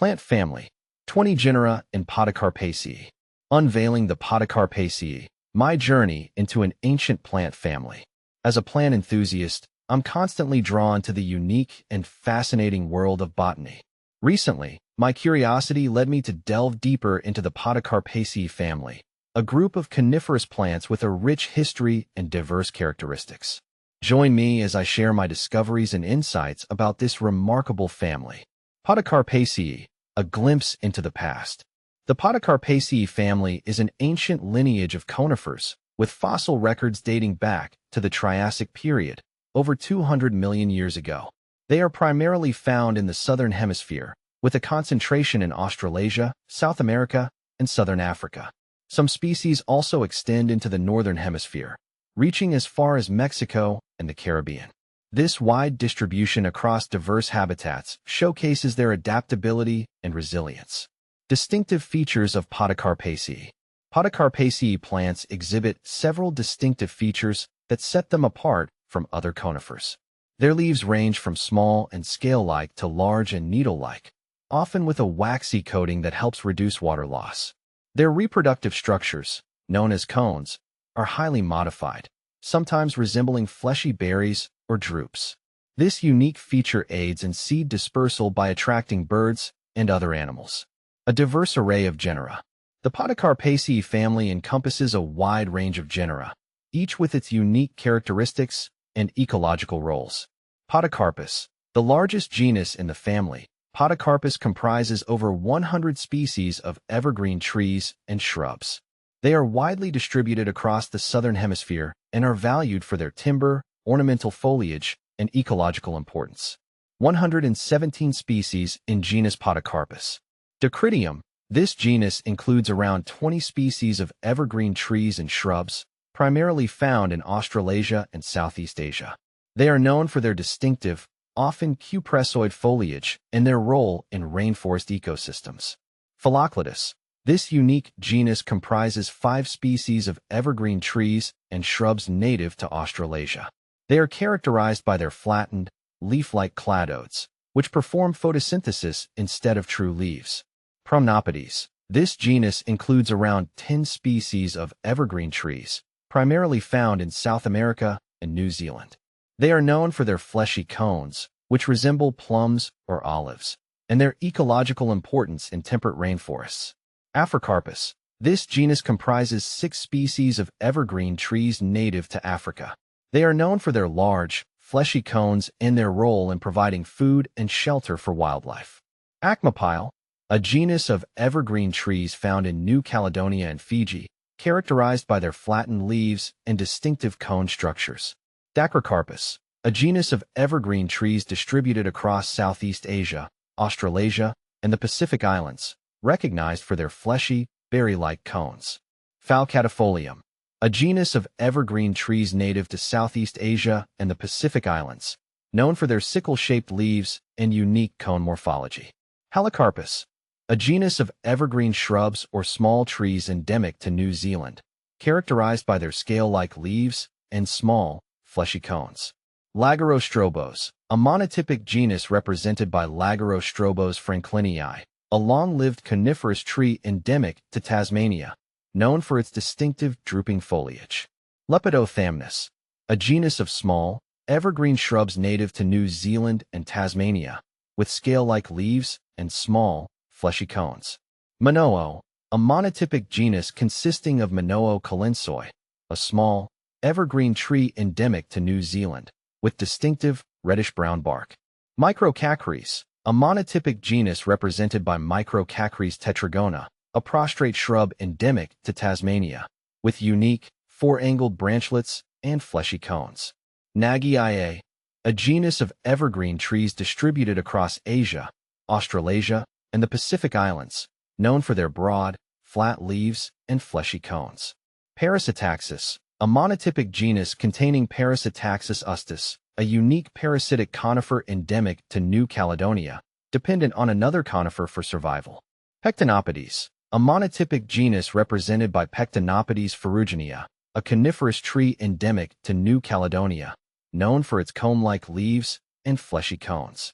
Plant family, 20 genera in Podocarpaceae. Unveiling the Podocarpaceae, my journey into an ancient plant family. As a plant enthusiast, I'm constantly drawn to the unique and fascinating world of botany. Recently, my curiosity led me to delve deeper into the Podocarpaceae family, a group of coniferous plants with a rich history and diverse characteristics. Join me as I share my discoveries and insights about this remarkable family. Podocarpaceae, a glimpse into the past. The Podocarpaceae family is an ancient lineage of conifers, with fossil records dating back to the Triassic period, over 200 million years ago. They are primarily found in the southern hemisphere, with a concentration in Australasia, South America, and southern Africa. Some species also extend into the northern hemisphere, reaching as far as Mexico and the Caribbean. This wide distribution across diverse habitats showcases their adaptability and resilience. Distinctive features of Podocarpaceae. Podocarpaceae plants exhibit several distinctive features that set them apart from other conifers. Their leaves range from small and scale-like to large and needle-like, often with a waxy coating that helps reduce water loss. Their reproductive structures, known as cones, are highly modified, sometimes resembling fleshy berries or drupes. This unique feature aids in seed dispersal by attracting birds and other animals. A diverse array of genera. The Podocarpaceae family encompasses a wide range of genera, each with its unique characteristics and ecological roles. Podocarpus, the largest genus in the family, Podocarpus comprises over 100 species of evergreen trees and shrubs. They are widely distributed across the southern hemisphere and are valued for their timber, ornamental foliage, and ecological importance. 117 species in genus Podocarpus. Dacrydium, this genus includes around 20 species of evergreen trees and shrubs, primarily found in Australasia and Southeast Asia. They are known for their distinctive, often cupressoid foliage and their role in rainforest ecosystems. Phylloxylus, this unique genus comprises 5 species of evergreen trees and shrubs native to Australasia. They are characterized by their flattened, leaf-like cladodes, which perform photosynthesis instead of true leaves. Promnopodies, this genus includes around 10 species of evergreen trees, primarily found in South America and New Zealand. They are known for their fleshy cones, which resemble plums or olives, and their ecological importance in temperate rainforests. Africarpus, this genus comprises 6 species of evergreen trees native to Africa. They are known for their large, fleshy cones and their role in providing food and shelter for wildlife. Acmopyle, a genus of evergreen trees found in New Caledonia and Fiji, characterized by their flattened leaves and distinctive cone structures. Dacrycarpus, a genus of evergreen trees distributed across Southeast Asia, Australasia, and the Pacific Islands, recognized for their fleshy, berry-like cones. Falcatifolium, a genus of evergreen trees native to Southeast Asia and the Pacific Islands, known for their sickle-shaped leaves and unique cone morphology. Halicarpus, a genus of evergreen shrubs or small trees endemic to New Zealand, characterized by their scale-like leaves and small, fleshy cones. Lagerostrobos, a monotypic genus represented by Lagerostrobos franklinii, a long-lived coniferous tree endemic to Tasmania, known for its distinctive drooping foliage. Lepidothamnus, a genus of small, evergreen shrubs native to New Zealand and Tasmania, with scale-like leaves and small, fleshy cones. Monoo, a monotypic genus consisting of Monoo collinsoi, a small, evergreen tree endemic to New Zealand, with distinctive, reddish-brown bark. Microcachrys, a monotypic genus represented by Microcachrys tetragona, a prostrate shrub endemic to Tasmania, with unique, 4-angled branchlets and fleshy cones. Nagiae, a genus of evergreen trees distributed across Asia, Australasia, and the Pacific Islands, known for their broad, flat leaves and fleshy cones. Parasitaxis, a monotypic genus containing Parasitaxis ustus, a unique parasitic conifer endemic to New Caledonia, dependent on another conifer for survival. Pectinopodes, a monotypic genus represented by Pectinopodes ferruginea, a coniferous tree endemic to New Caledonia, known for its cone-like leaves and fleshy cones.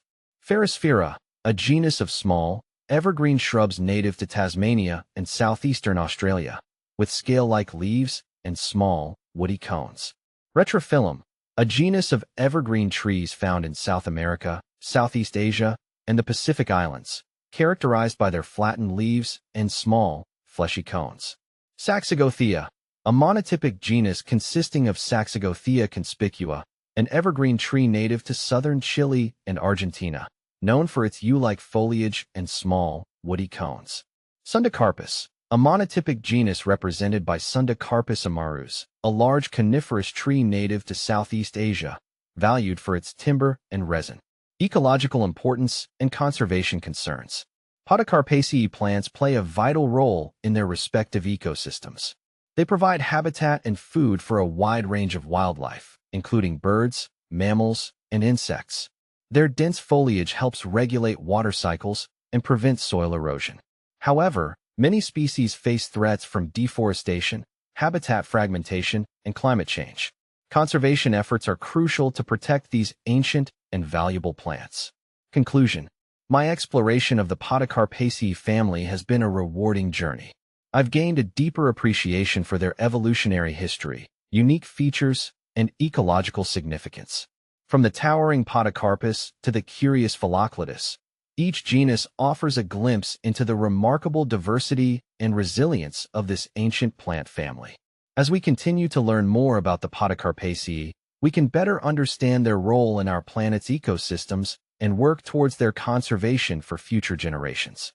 Ferrosphaera, a genus of small, evergreen shrubs native to Tasmania and southeastern Australia, with scale-like leaves and small, woody cones. Retrophyllum, a genus of evergreen trees found in South America, Southeast Asia, and the Pacific Islands, characterized by their flattened leaves and small, fleshy cones. Saxagothea, a monotypic genus consisting of Saxagothea conspicua, an evergreen tree native to southern Chile and Argentina, known for its yew-like foliage and small, woody cones. Sundacarpus, a monotypic genus represented by Sundacarpus amarus, a large coniferous tree native to Southeast Asia, valued for its timber and resin. Ecological importance and conservation concerns. Podocarpaceae plants play a vital role in their respective ecosystems. They provide habitat and food for a wide range of wildlife, including birds, mammals, and insects. Their dense foliage helps regulate water cycles and prevent soil erosion. However, many species face threats from deforestation, habitat fragmentation, and climate change. Conservation efforts are crucial to protect these ancient and valuable plants. Conclusion. My exploration of the Podocarpaceae family has been a rewarding journey. I've gained a deeper appreciation for their evolutionary history, unique features, and ecological significance. From the towering Podocarpus to the curious Philocletus, each genus offers a glimpse into the remarkable diversity and resilience of this ancient plant family. As we continue to learn more about the Podocarpaceae, we can better understand their role in our planet's ecosystems and work towards their conservation for future generations.